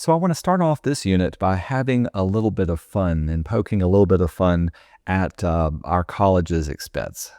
So I want to start off this unit by having a little bit of fun and poking a little bit of fun at our college's expense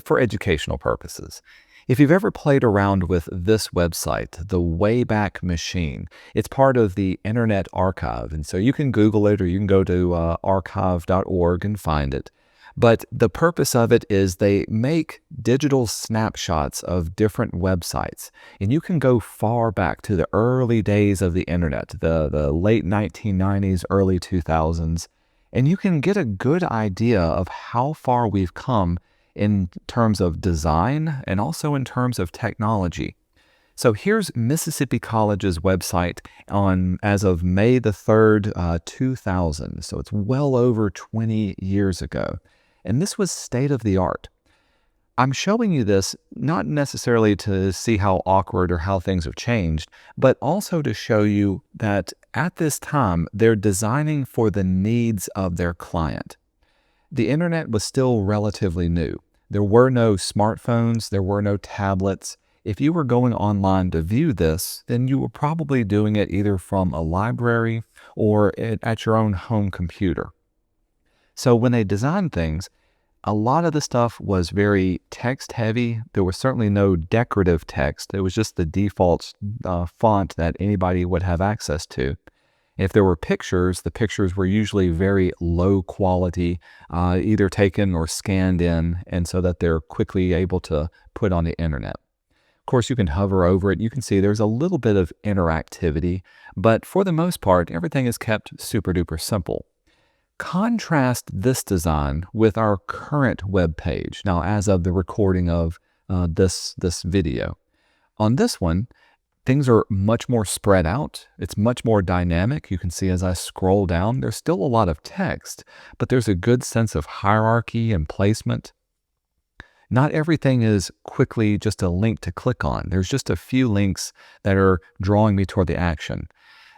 for educational purposes. If you've ever played around with this website, the Wayback Machine, it's part of the Internet Archive. And so you can Google it or you can go to archive.org and find it. But the purpose of it is they make digital snapshots of different websites. And you can go far back to the early days of the internet, the late 1990s, early 2000s, and you can get a good idea of how far we've come in terms of design and also in terms of technology. So here's Mississippi College's website as of May the 3rd, 2000. So it's well over 20 years ago. And this was state of the art. I'm showing you this not necessarily to see how awkward or how things have changed, but also to show you that at this time, they're designing for the needs of their client. The internet was still relatively new. There were no smartphones, there were no tablets. If you were going online to view this, then you were probably doing it either from a library or at your own home computer. So when they designed things, a lot of the stuff was very text heavy. There was certainly no decorative text. It was just the default font that anybody would have access to. If there were pictures, the pictures were usually very low quality, either taken or scanned in, and so that they're quickly able to put on the internet. Of course, you can hover over it. You can see there's a little bit of interactivity, but for the most part, everything is kept super duper simple. Contrast this design with our current web page. Now, as of the recording of this video. On this one, things are much more spread out. It's much more dynamic. You can see as I scroll down, there's still a lot of text, but there's a good sense of hierarchy and placement. Not everything is quickly just a link to click on. There's just a few links that are drawing me toward the action.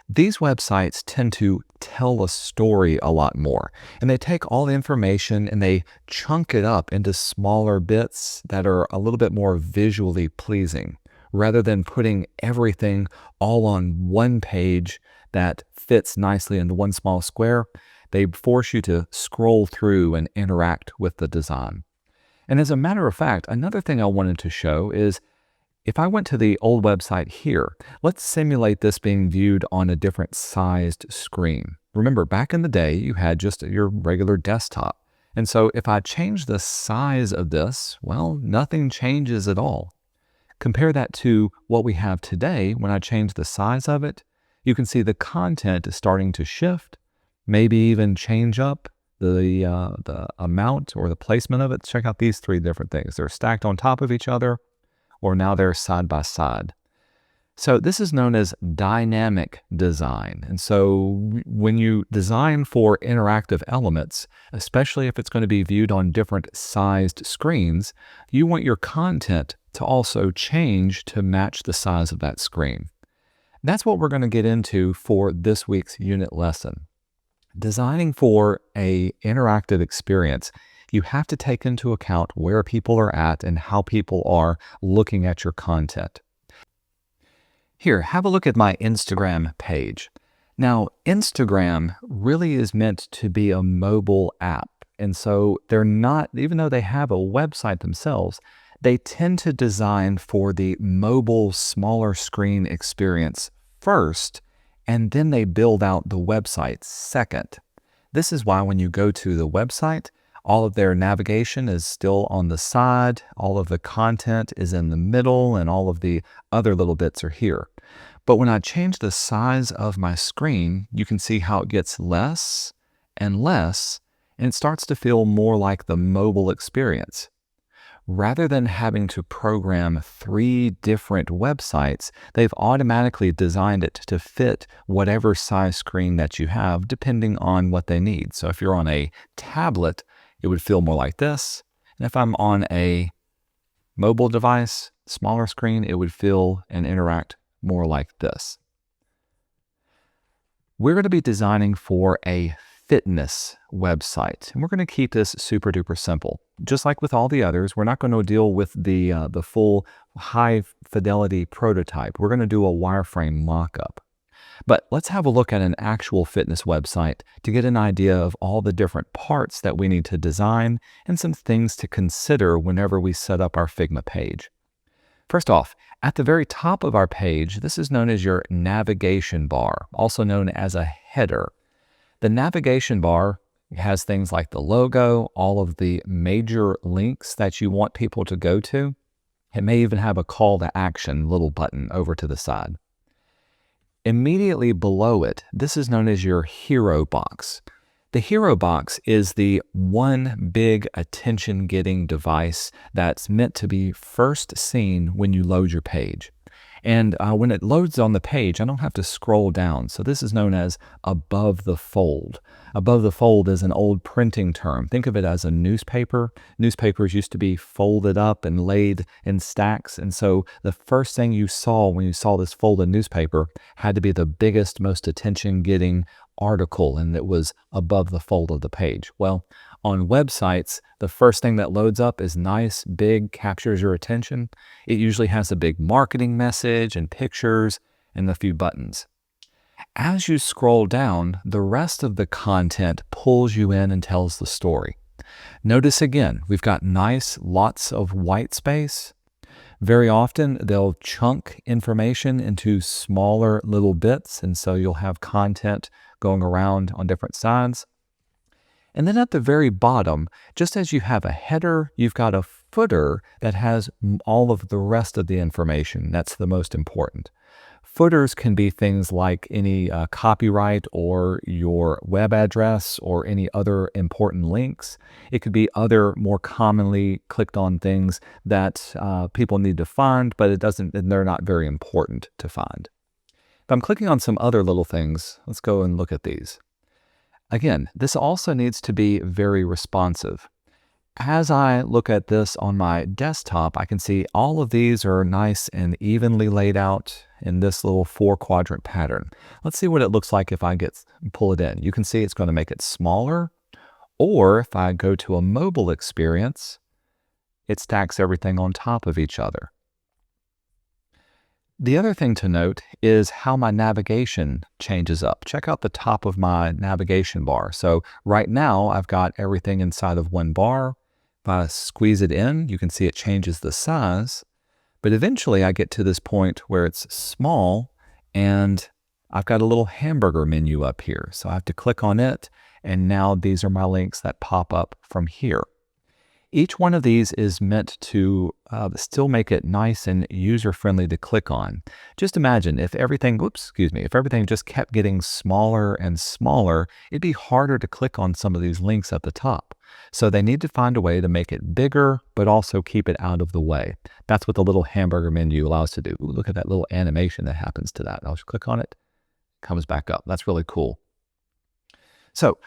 These websites tend to tell a story a lot more, and they take all the information and they chunk it up into smaller bits that are a little bit more visually pleasing, rather than putting everything all on one page that fits nicely into one small square. They force you to scroll through and interact with the design. And as a matter of fact, another thing I wanted to show is if I went to the old website here, let's simulate this being viewed on a different sized screen. Remember, back in the day, you had just your regular desktop. And so if I change the size of this, well, nothing changes at all. Compare that to what we have today. When I change the size of it, you can see the content is starting to shift, maybe even change up the amount or the placement of it. Check out these three different things. They're stacked on top of each other, or now they're side by side. So this is known as dynamic design. And so when you design for interactive elements, especially if it's going to be viewed on different sized screens, you want your content to also change to match the size of that screen. That's what we're going to get into for this week's unit lesson. Designing for an interactive experience, you have to take into account where people are at and how people are looking at your content. Here, have a look at my Instagram page. Now, Instagram really is meant to be a mobile app. And so they're not, even though they have a website themselves, they tend to design for the mobile, smaller screen experience first, and then they build out the website second. This is why when you go to the website, all of their navigation is still on the side, all of the content is in the middle, and all of the other little bits are here. But when I change the size of my screen, you can see how it gets less and less, and it starts to feel more like the mobile experience. Rather than having to program 3 different websites, they've automatically designed it to fit whatever size screen that you have, depending on what they need. So if you're on a tablet, it would feel more like this. And if I'm on a mobile device, smaller screen, it would feel and interact more like this. We're going to be designing for a fitness website, and we're going to keep this super duper simple. Just like with all the others, we're not going to deal with the full high fidelity prototype. We're going to do a wireframe mock-up. But let's have a look at an actual fitness website to get an idea of all the different parts that we need to design and some things to consider whenever we set up our Figma page. First off, at the very top of our page, this is known as your navigation bar, also known as a header. The navigation bar has things like the logo, all of the major links that you want people to go to. It may even have a call to action little button over to the side. Immediately below it, this is known as your hero box. The hero box is the one big attention-getting device that's meant to be first seen when you load your page. And when it loads on the page, I don't have to scroll down. So this is known as above the fold. Above the fold is an old printing term. Think of it as a newspaper. Newspapers used to be folded up and laid in stacks. And so the first thing you saw when you saw this folded newspaper had to be the biggest, most attention-getting article, and it was above the fold of the page. Well, on websites, the first thing that loads up is nice, big, captures your attention. It usually has a big marketing message and pictures and a few buttons. As you scroll down, the rest of the content pulls you in and tells the story. Notice again, we've got nice, lots of white space. Very often, they'll chunk information into smaller little bits, and so you'll have content going around on different sides. And then at the very bottom, just as you have a header, you've got a footer that has all of the rest of the information. That's the most important. Footers can be things like any copyright or your web address or any other important links. It could be other more commonly clicked on things that people need to find, but they're not very important to find. If I'm clicking on some other little things, let's go and look at these. Again, this also needs to be very responsive. As I look at this on my desktop, I can see all of these are nice and evenly laid out in this little 4-quadrant pattern. Let's see what it looks like if I pull it in. You can see it's going to make it smaller, or if I go to a mobile experience, it stacks everything on top of each other. The other thing to note is how my navigation changes up. Check out the top of my navigation bar. So right now I've got everything inside of one bar. If I squeeze it in, you can see it changes the size. But eventually I get to this point where it's small and I've got a little hamburger menu up here. So I have to click on it, and now these are my links that pop up from here. Each one of these is meant to still make it nice and user-friendly to click on. Just imagine if everything, if everything just kept getting smaller and smaller, it'd be harder to click on some of these links at the top. So they need to find a way to make it bigger, but also keep it out of the way. That's what the little hamburger menu allows to do. Ooh, look at that little animation that happens to that. I'll just click on it, it comes back up. That's really cool. So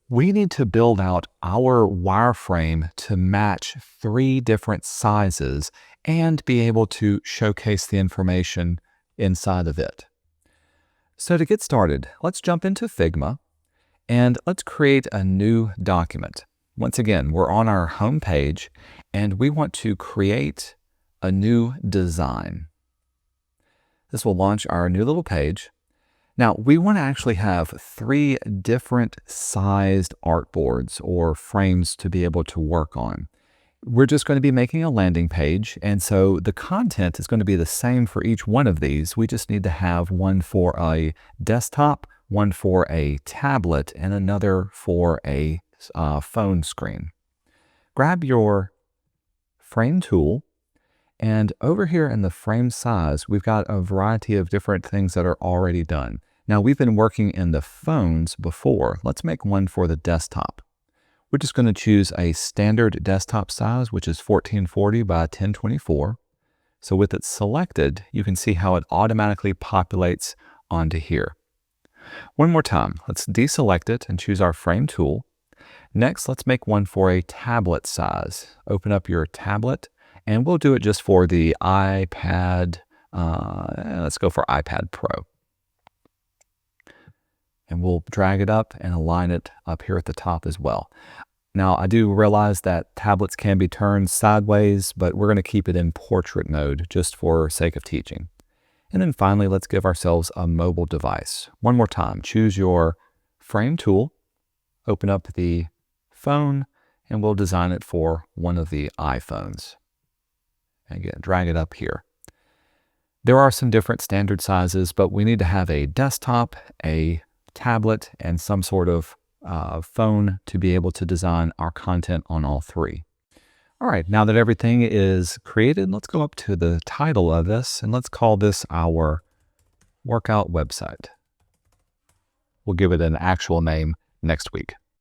we need to build out our wireframe to match 3 different sizes and be able to showcase the information inside of it. So to get started, let's jump into Figma and let's create a new document. Once again, we're on our home page and we want to create a new design. This will launch our new little page. Now, we want to actually have 3 different sized artboards or frames to be able to work on. We're just going to be making a landing page, and so the content is going to be the same for each one of these. We just need to have one for a desktop, one for a tablet, and another for a phone screen. Grab your frame tool. And over here in the frame size, we've got a variety of different things that are already done. Now, we've been working in the phones before. Let's make one for the desktop. We're just going to choose a standard desktop size, which is 1440 by 1024. So with it selected, you can see how it automatically populates onto here. One more time, let's deselect it and choose our frame tool. Next, let's make one for a tablet size. Open up your tablet. And we'll do it just for the iPad. Let's go for iPad Pro. And we'll drag it up and align it up here at the top as well. Now, I do realize that tablets can be turned sideways, but we're going to keep it in portrait mode just for sake of teaching. And then finally, let's give ourselves a mobile device. One more time, choose your frame tool, open up the phone, and we'll design it for one of the iPhones. Again, drag it up here. There are some different standard sizes, but we need to have a desktop, a tablet, and some sort of phone to be able to design our content on all three. All right, now that everything is created, let's go up to the title of this and let's call this our workout website. We'll give it an actual name next week.